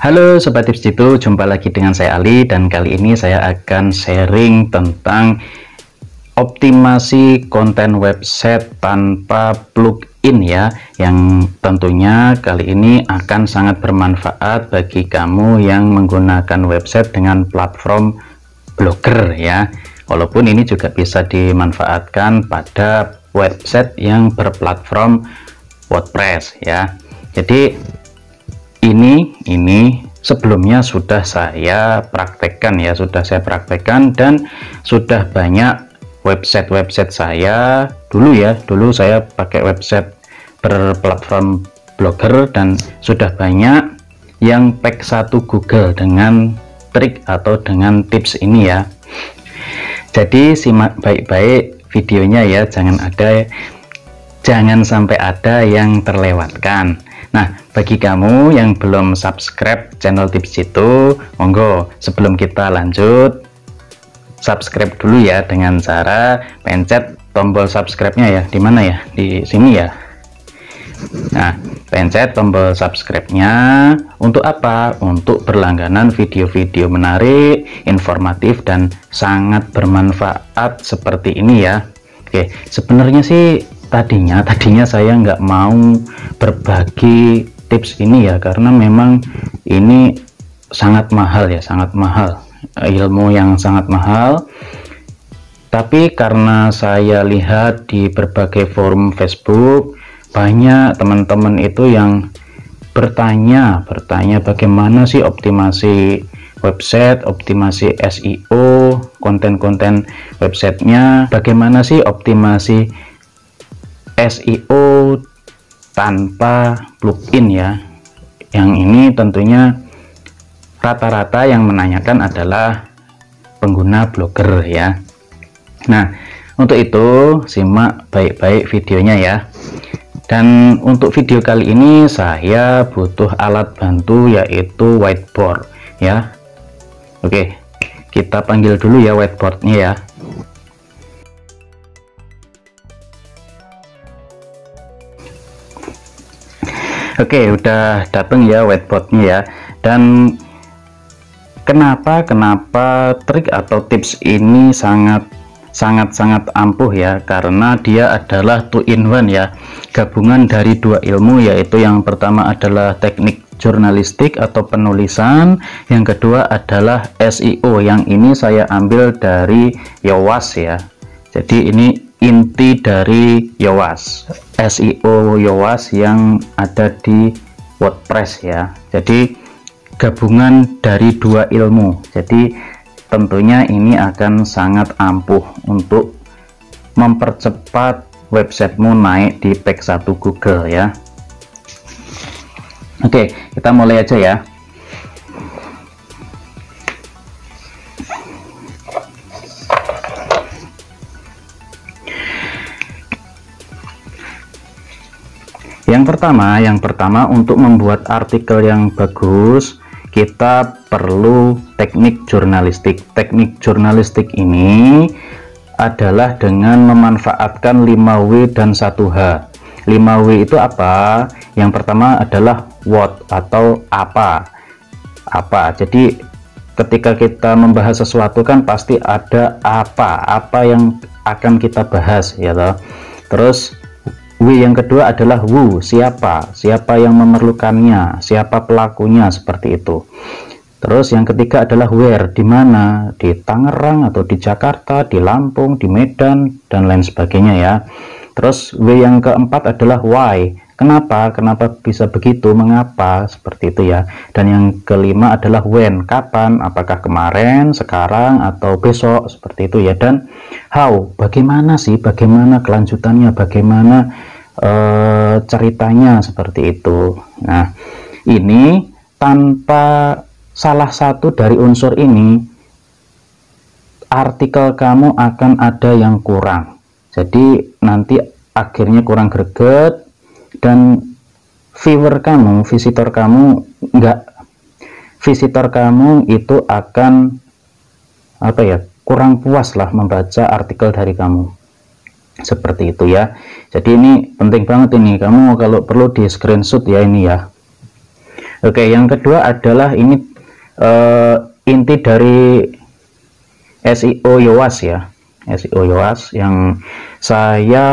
Halo Sobat Tips Jitu, jumpa lagi dengan saya Ali, dan kali ini saya akan sharing tentang optimasi konten website tanpa plugin ya, yang tentunya kali ini akan sangat bermanfaat bagi kamu yang menggunakan website dengan platform Blogger ya. Walaupun ini juga bisa dimanfaatkan pada website yang berplatform WordPress ya. Jadi ini sebelumnya sudah saya praktekkan ya, dan sudah banyak website saya dulu saya pakai website berplatform Blogger, dan sudah banyak yang pack satu Google dengan trik atau dengan tips ini ya. Jadi simak baik-baik videonya ya, jangan sampai ada yang terlewatkan. Nah, bagi kamu yang belum subscribe channel Tips Jitu, monggo sebelum kita lanjut, subscribe dulu ya dengan cara pencet tombol subscribe-nya ya. Di mana ya? Di sini ya. Nah, pencet tombol subscribe-nya untuk apa? Untuk berlangganan video-video menarik, informatif, dan sangat bermanfaat seperti ini ya. Oke, sebenarnya sih tadinya saya nggak mau berbagi tips ini ya, karena memang ini sangat mahal ya, ilmu yang sangat mahal. Tapi karena saya lihat di berbagai forum Facebook, banyak teman-teman itu yang bertanya bagaimana sih optimasi website, optimasi SEO, konten-konten websitenya, bagaimana sih optimasi SEO tanpa plugin ya. Yang ini tentunya rata-rata yang menanyakan adalah pengguna Blogger ya. Nah, untuk itu simak baik-baik videonya ya. Dan untuk video kali ini saya butuh alat bantu, yaitu whiteboard ya. Oke, kita panggil dulu ya whiteboardnya ya. Oke, udah datang ya whiteboardnya ya. Dan kenapa trik atau tips ini sangat ampuh ya, karena dia adalah 2-in-1 ya, gabungan dari dua ilmu, yaitu yang pertama adalah teknik jurnalistik atau penulisan, yang kedua adalah SEO. Yang ini saya ambil dari Yoast ya. Jadi ini inti dari Yoast, SEO Yoast yang ada di WordPress ya. Jadi gabungan dari dua ilmu, jadi tentunya ini akan sangat ampuh untuk mempercepat websitemu naik di page 1 Google ya. Oke, kita mulai aja ya. Yang pertama untuk membuat artikel yang bagus, kita perlu teknik jurnalistik. Teknik jurnalistik ini adalah dengan memanfaatkan 5W dan 1H. 5W itu apa? Yang pertama adalah what atau apa. Jadi ketika kita membahas sesuatu kan pasti ada apa yang akan kita bahas ya toh. Terus W yang kedua adalah who, siapa yang memerlukannya, siapa pelakunya, seperti itu. Terus yang ketiga adalah where, di mana, di Tangerang atau di Jakarta, di Lampung, di Medan, dan lain sebagainya ya. Terus W yang keempat adalah why, kenapa bisa begitu, mengapa, seperti itu ya. Dan yang kelima adalah when, kapan, apakah kemarin, sekarang, atau besok, seperti itu ya. Dan how, bagaimana kelanjutannya, bagaimana ceritanya, seperti itu. Nah, ini tanpa salah satu dari unsur ini, artikel kamu akan ada yang kurang. Jadi nanti akhirnya kurang greget, dan visitor kamu itu akan kurang puas lah membaca artikel dari kamu, seperti itu ya. Jadi ini penting banget ini, kamu kalau perlu di screenshot ya ini ya. Oke, yang kedua adalah ini inti dari SEO Yoast ya, SEO Yoast yang saya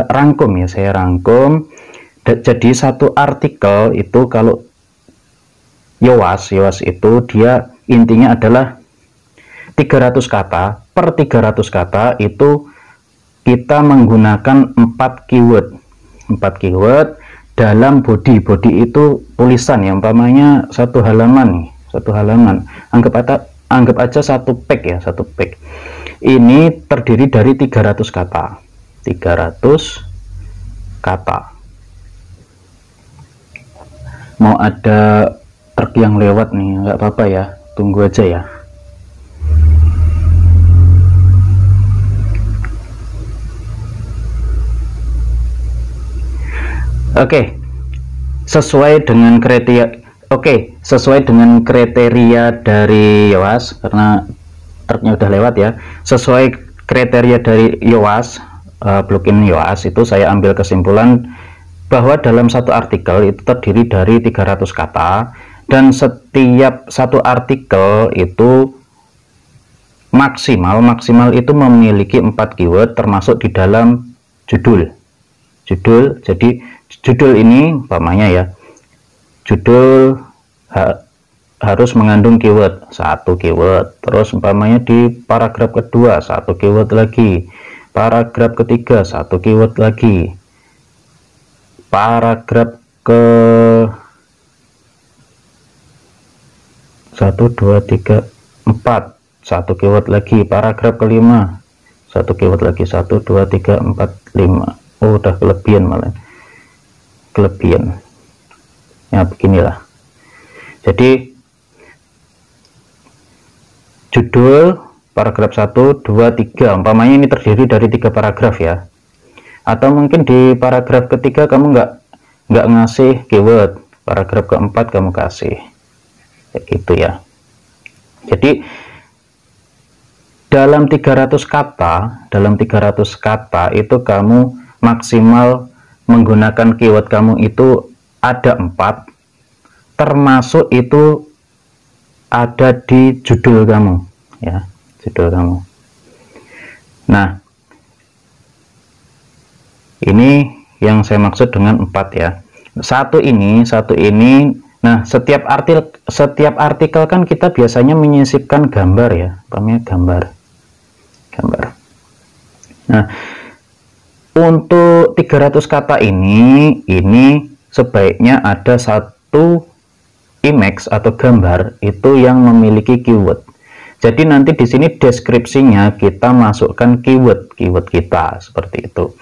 rangkum ya, saya rangkum. Jadi satu artikel itu kalau Yoast itu dia intinya adalah 300 kata. Per 300 kata itu kita menggunakan 4 keyword dalam body itu tulisan ya, umpamanya satu halaman nih, anggap aja satu page ya, satu page ini terdiri dari 300 kata. Mau ada truk yang lewat nih, nggak apa-apa ya, tunggu aja ya. Oke, sesuai dengan kriteria dari Yoast, karena truknya udah lewat ya. Sesuai kriteria dari Yoast, plugin Yoast itu saya ambil kesimpulan bahwa dalam satu artikel itu terdiri dari 300 kata, dan setiap satu artikel itu maksimal itu memiliki 4 keyword termasuk di dalam judul. Jadi judul ini umpamanya ya, judul harus mengandung keyword, 1 keyword. Terus umpamanya di paragraf kedua 1 keyword lagi, paragraf ketiga 1 keyword lagi, paragraf ke 1 2 3 4 1 keyword lagi, paragraf kelima 1 keyword lagi, 1 2 3 4 5. Oh, udah kelebihan malah, kelebihan ya, beginilah. Jadi judul paragraf 1 2 3 umpamanya ini terdiri dari 3 paragraf ya, atau mungkin di paragraf ketiga kamu nggak ngasih keyword, paragraf keempat kamu kasih, kayak gitu ya. Jadi dalam 300 kata itu kamu maksimal menggunakan keyword kamu itu ada 4, termasuk itu ada di judul kamu ya, judul kamu. Nah, ini yang saya maksud dengan 4 ya. Satu ini. Nah, setiap artikel kan kita biasanya menyisipkan gambar ya, namanya gambar. Nah, untuk 300 kata ini sebaiknya ada satu image atau gambar itu yang memiliki keyword. Jadi nanti di sini deskripsinya kita masukkan keyword kita seperti itu.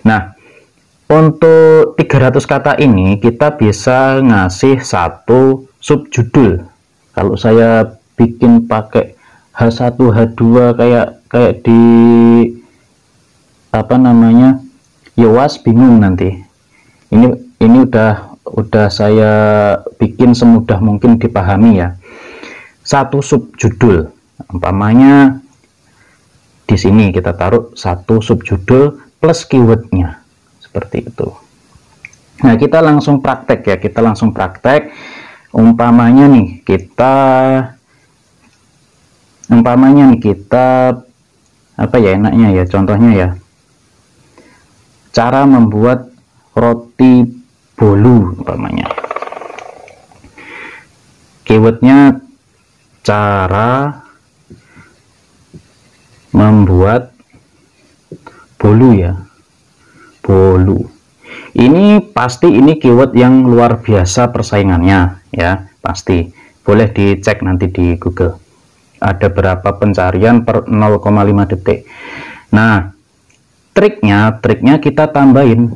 Nah, untuk 300 kata ini kita bisa ngasih satu subjudul. Kalau saya bikin pakai H1 H2 kayak di apa namanya Yoast bingung nanti. Ini udah saya bikin semudah mungkin dipahami ya. Satu subjudul. Umpamanya di sini kita taruh satu subjudul plus keywordnya seperti itu. Nah, kita langsung praktek ya, umpamanya nih kita apa ya enaknya ya, contohnya ya, cara membuat roti bolu umpamanya. Keywordnya cara membuat bolu ya, bolu. Ini pasti ini keyword yang luar biasa persaingannya ya, pasti. Boleh dicek nanti di Google. Ada berapa pencarian per 0,5 detik. Nah, triknya kita tambahin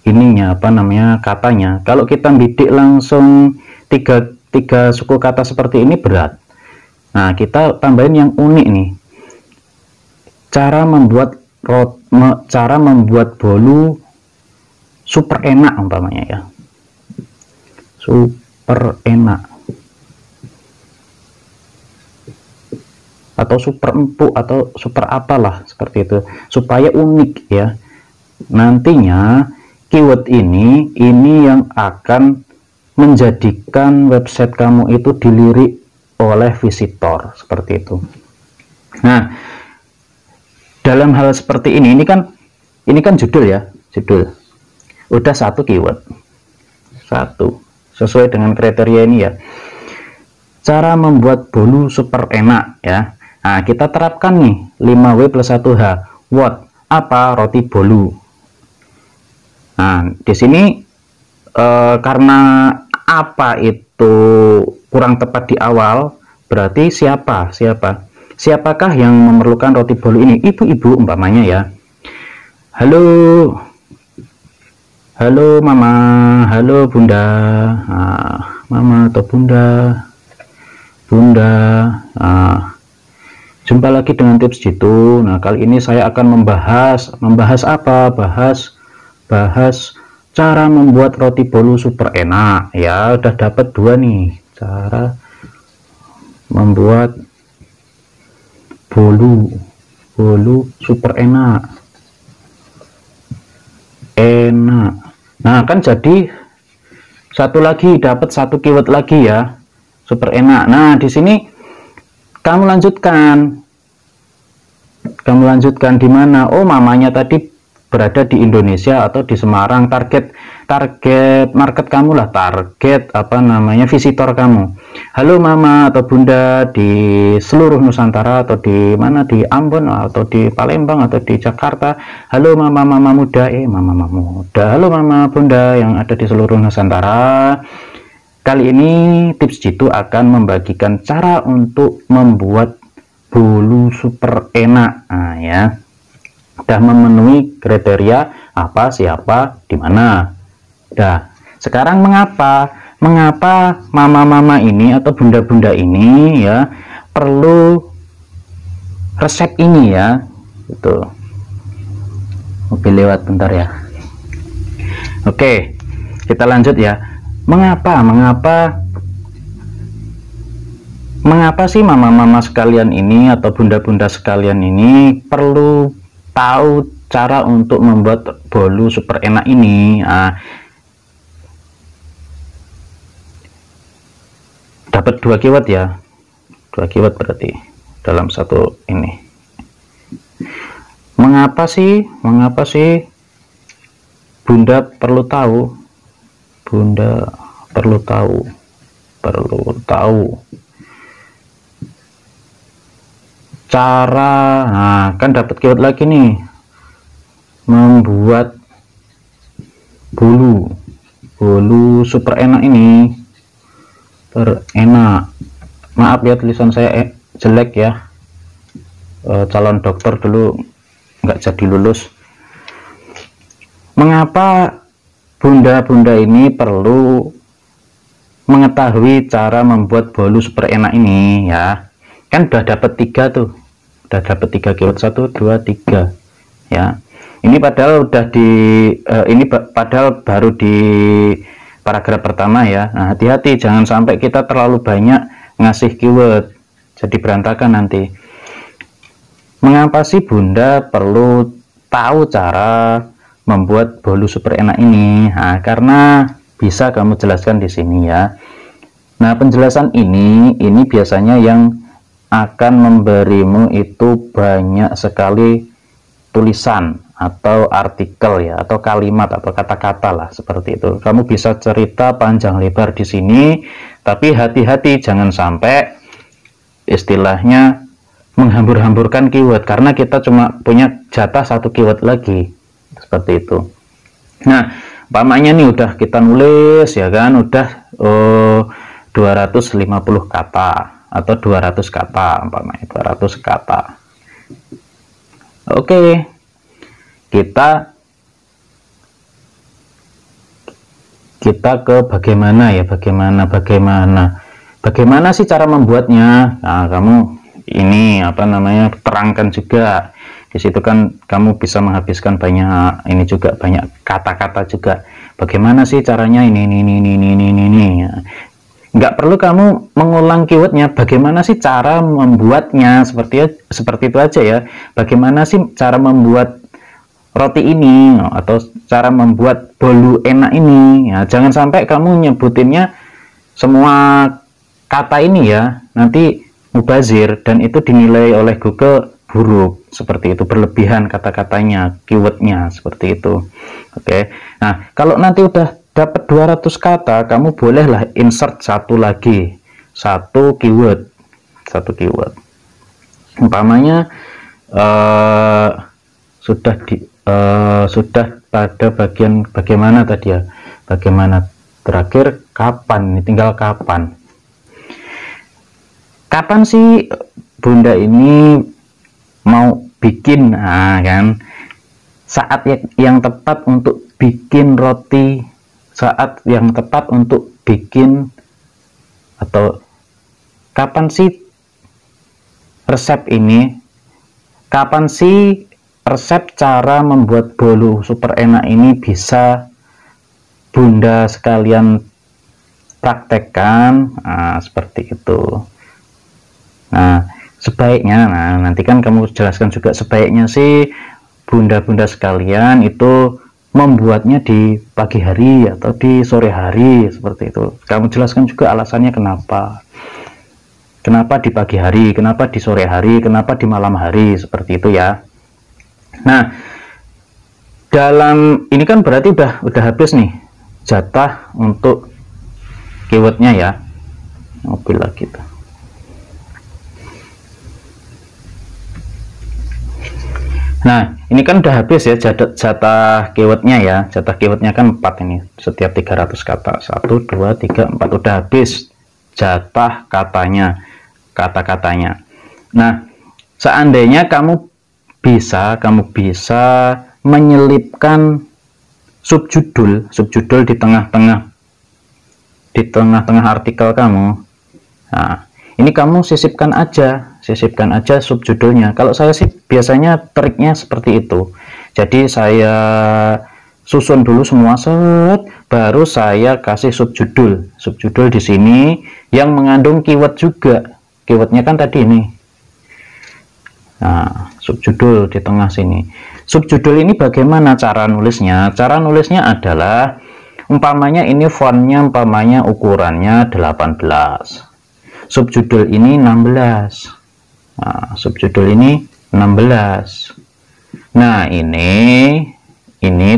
ininya apa namanya, katanya. Kalau kita bidik langsung tiga suku kata seperti ini berat. Nah, kita tambahin yang unik nih. Cara membuat bolu super enak umpamanya ya. Super enak. Atau super empuk atau super apalah seperti itu. Supaya unik ya. Nantinya keyword ini yang akan menjadikan website kamu itu dilirik oleh visitor, seperti itu. Nah, dalam hal seperti ini kan judul ya, judul. Udah satu keyword. Satu. Sesuai dengan kriteria ini ya. Cara membuat bolu super enak ya. Nah, kita terapkan nih 5W plus 1H. What? Apa? Roti bolu. Nah, di sini karena apa itu kurang tepat di awal, berarti siapakah yang memerlukan roti bolu ini? Ibu-ibu umpamanya ya. Halo mama, halo bunda. Nah, mama atau bunda. Jumpa lagi dengan tips jitu. Nah, kali ini saya akan membahas apa? Bahas cara membuat roti bolu super enak ya. Udah dapat 2 nih, cara membuat bolu super enak. Nah, kan jadi satu lagi, dapat satu keyword lagi ya, super enak. Nah, di sini kamu lanjutkan di mana? Oh, mamanya tadi berada di Indonesia atau di Semarang. Target market kamu lah, target visitor kamu. Halo mama atau bunda di seluruh Nusantara, atau di mana, di Ambon atau di Palembang atau di Jakarta. Halo mama muda, halo mama bunda yang ada di seluruh Nusantara. Kali ini tips jitu akan membagikan cara untuk membuat bolu super enak. Nah ya, udah memenuhi kriteria apa, siapa, di mana. Dah, sekarang mengapa mama ini atau bunda-bunda ini ya perlu resep ini ya. Itu mobil lewat bentar ya. Oke, kita lanjut ya. Mengapa sih mama-mama sekalian ini atau bunda-bunda sekalian ini perlu tahu cara untuk membuat bolu super enak ini? Nah, dapat 2 keyword ya, 2 keyword berarti dalam satu ini. Mengapa sih bunda perlu tahu? Bunda perlu tahu cara. Nah, kan dapat keyword lagi nih, membuat bolu super enak ini. Terenak, maaf ya tulisan saya jelek ya. Calon dokter dulu nggak jadi lulus. Mengapa bunda-bunda ini perlu mengetahui cara membuat bolu super enak ini ya? Kan udah dapat 3 tuh, udah dapat 3 keyword, 1, 2, 3 ya. Ini padahal padahal baru di paragraf pertama ya. Nah, hati-hati jangan sampai kita terlalu banyak ngasih keyword, jadi berantakan nanti. Mengapa sih bunda perlu tahu cara membuat bolu super enak ini? Nah, karena bisa kamu jelaskan di sini ya. Nah, penjelasan ini biasanya yang akan memberimu itu banyak sekali tulisan atau artikel ya, atau kalimat atau kata-kata lah, seperti itu. Kamu bisa cerita panjang lebar di sini, tapi hati-hati jangan sampai istilahnya menghambur-hamburkan keyword, karena kita cuma punya jatah 1 keyword lagi, seperti itu. Nah, umpamanya nih udah kita nulis ya kan, udah 250 kata atau 200 kata, umpamanya 200 kata. Oke, kita ke bagaimana ya, bagaimana sih cara membuatnya. Nah, kamu ini terangkan juga di situ, kan kamu bisa menghabiskan banyak kata-kata juga. Bagaimana sih caranya ini. Nggak perlu kamu mengulang keywordnya, bagaimana sih cara membuatnya, seperti itu aja ya. Bagaimana sih cara membuat roti ini, atau cara membuat bolu enak ini ya. Jangan sampai kamu nyebutinnya semua kata ini ya, nanti mubazir dan itu dinilai oleh Google buruk, seperti itu, berlebihan kata-katanya, keywordnya seperti itu. Oke. Nah, kalau nanti udah dapat 200 kata, kamu bolehlah insert satu lagi, satu keyword. Umpamanya sudah pada bagian bagaimana tadi ya, bagaimana terakhir, kapan, ini tinggal kapan sih Bunda ini mau bikin, nah kan, saat yang tepat untuk bikin roti, saat yang tepat untuk bikin, atau kapan sih resep ini, kapan sih resep cara membuat bolu super enak ini bisa Bunda sekalian praktekkan. Nah, seperti itu. Nah, sebaiknya, nah nanti kan kamu jelaskan juga, sebaiknya sih bunda-bunda sekalian itu membuatnya di pagi hari atau di sore hari, seperti itu. Kamu jelaskan juga alasannya kenapa di pagi hari, kenapa di sore hari, kenapa di malam hari, seperti itu ya. Nah, dalam ini kan berarti udah habis nih jatah untuk keywordnya ya. Mobil lagi tuh. Nah, ini kan udah habis ya jatah keywordnya ya. Jatah keywordnya kan 4 ini, setiap 300 kata. 1, 2, 3, 4, udah habis jatah kata-katanya. Nah, seandainya kamu bisa menyelipkan subjudul di tengah-tengah artikel kamu. Nah, ini kamu sisipkan aja subjudulnya. Kalau saya sih biasanya triknya seperti itu. Jadi saya susun dulu semua set, baru saya kasih subjudul di sini yang mengandung keyword juga. Keywordnya kan tadi ini. Nah, subjudul di tengah sini. Subjudul ini bagaimana cara nulisnya? Cara nulisnya adalah, umpamanya ini fontnya, umpamanya ukurannya 18. Subjudul ini 16. Nah, subjudul ini 16. Nah, ini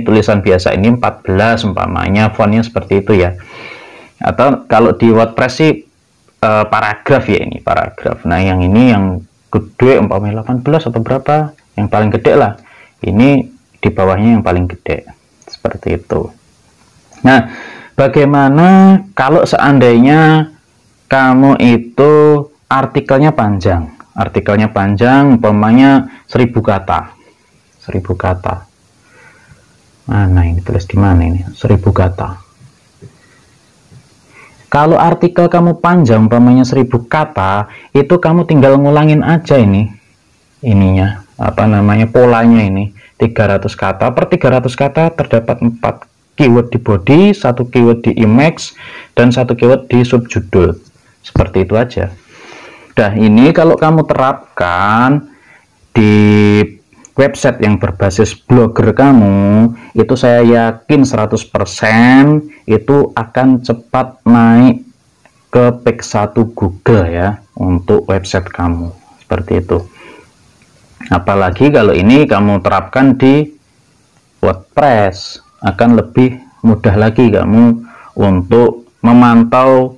tulisan biasa ini 14, umpamanya fontnya seperti itu ya. Atau kalau di WordPress sih paragraf ya, ini paragraf. Nah, yang ini yang gede umpamanya 18 atau berapa, yang paling gede lah. Ini di bawahnya yang paling gede, seperti itu. Nah, bagaimana kalau seandainya kamu itu artikelnya panjang, umpamanya 1000 kata. Mana ini, tulis di mana ini? 1000 kata. Kalau artikel kamu panjang, umpamanya 1000 kata, itu kamu tinggal ngulangin aja ininya, polanya ini. 300 kata, per 300 kata terdapat 4 keyword di body, 1 keyword di image, dan 1 keyword di subjudul. Seperti itu aja. Nah, ini kalau kamu terapkan di website yang berbasis blogger kamu, itu saya yakin 100% itu akan cepat naik ke page 1 Google ya, untuk website kamu. Seperti itu. Apalagi kalau ini kamu terapkan di WordPress, akan lebih mudah lagi kamu untuk memantau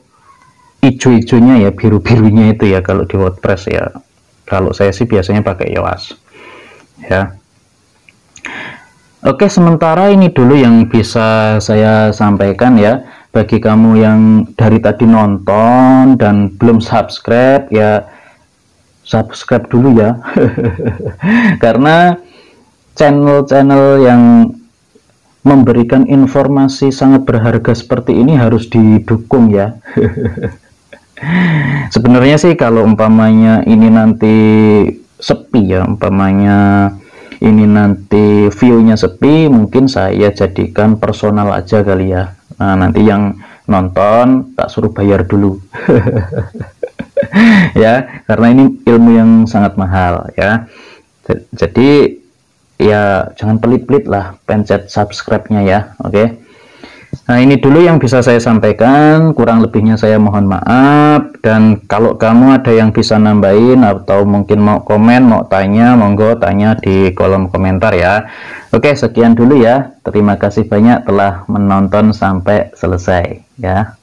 hijau-hijaunya ya, biru-birunya itu ya kalau di WordPress ya. Kalau saya sih biasanya pakai Yoast ya. Oke, sementara ini dulu yang bisa saya sampaikan ya. Bagi kamu yang dari tadi nonton dan belum subscribe ya, subscribe dulu ya. Karena channel-channel yang memberikan informasi sangat berharga seperti ini harus didukung ya. Sebenarnya sih kalau umpamanya ini nanti sepi ya, umpamanya ini nanti view-nya sepi, mungkin saya jadikan personal aja kali ya. Nah, nanti yang nonton tak suruh bayar dulu. Ya, karena ini ilmu yang sangat mahal ya. Jadi ya jangan pelit-pelit lah pencet subscribe-nya ya. Oke. Nah, ini dulu yang bisa saya sampaikan, kurang lebihnya saya mohon maaf. Dan kalau kamu ada yang bisa nambahin atau mungkin mau komen, mau tanya, monggo tanya di kolom komentar ya. Oke, sekian dulu ya. Terima kasih banyak telah menonton sampai selesai ya.